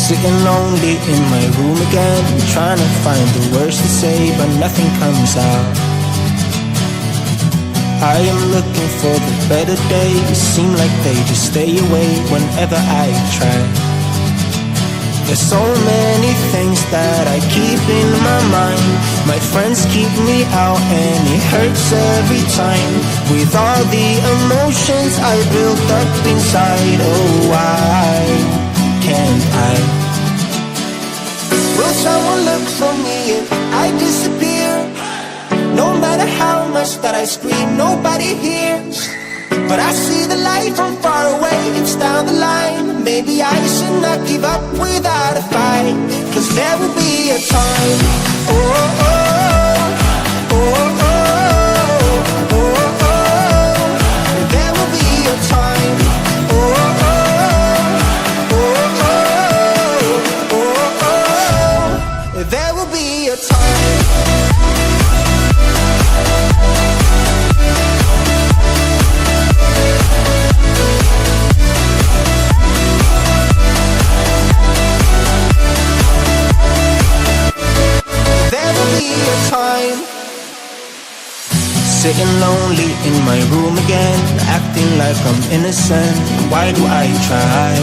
Sitting lonely in my room again, trying to find the words to say, but nothing comes out. I am looking for the better days, seem like they just stay away whenever I try. There's so many things that I keep in my mind. My friends keep me out and it hurts every time. With all the emotions I built up inside, oh why can't I? Will someone look for me if I disappear? No matter how much that I scream, nobody hears. But I see the light from far away, it's down the line. Maybe I should not give up without a fight, 'cause there will be a time. Oh, oh, oh, oh, oh, oh, oh. There will be a time. Oh, oh, oh, oh, oh, oh. There will be a time. Sitting lonely in my room again, acting like I'm innocent. Why do I try?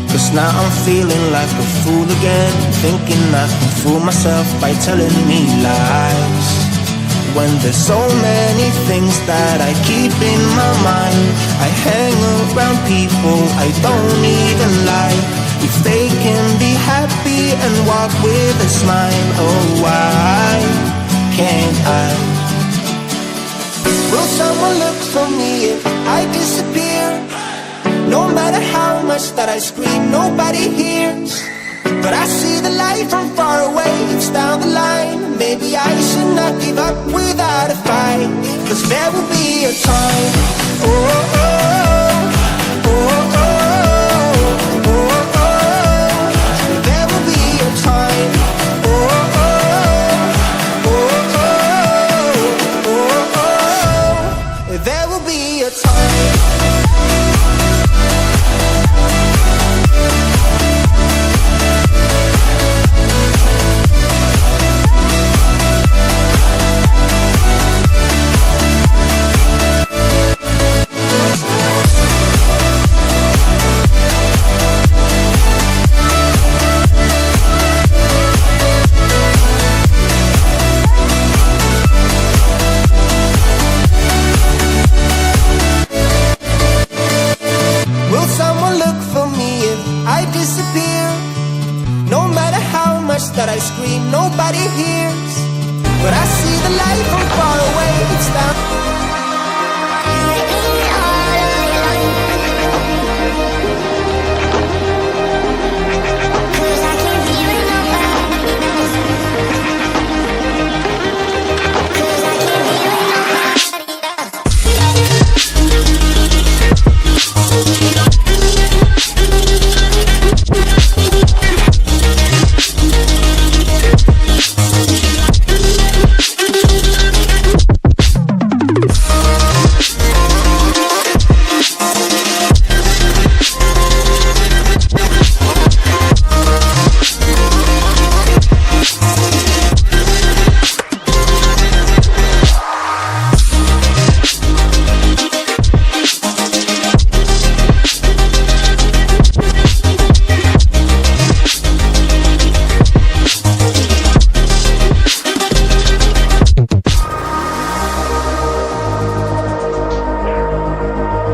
'Cause now I'm feeling like a fool again, thinking I can fool myself by telling me lies. When there's so many things that I keep in my mind, I hang around people I don't even like. If they can be happy and walk with a smile, oh why can't I? Will someone look for me if I disappear? No matter how much that I scream, nobody hears. But I see the light from far away, it's down the line. Maybe I should not give up without a fight, 'cause there will be a time. Oh, oh, oh, oh, oh, oh, oh. There will be a time. Oh, oh, oh, oh, oh, oh. There will be a time. No matter how much that I scream, nobody hears. But I see the light from far away, it's down.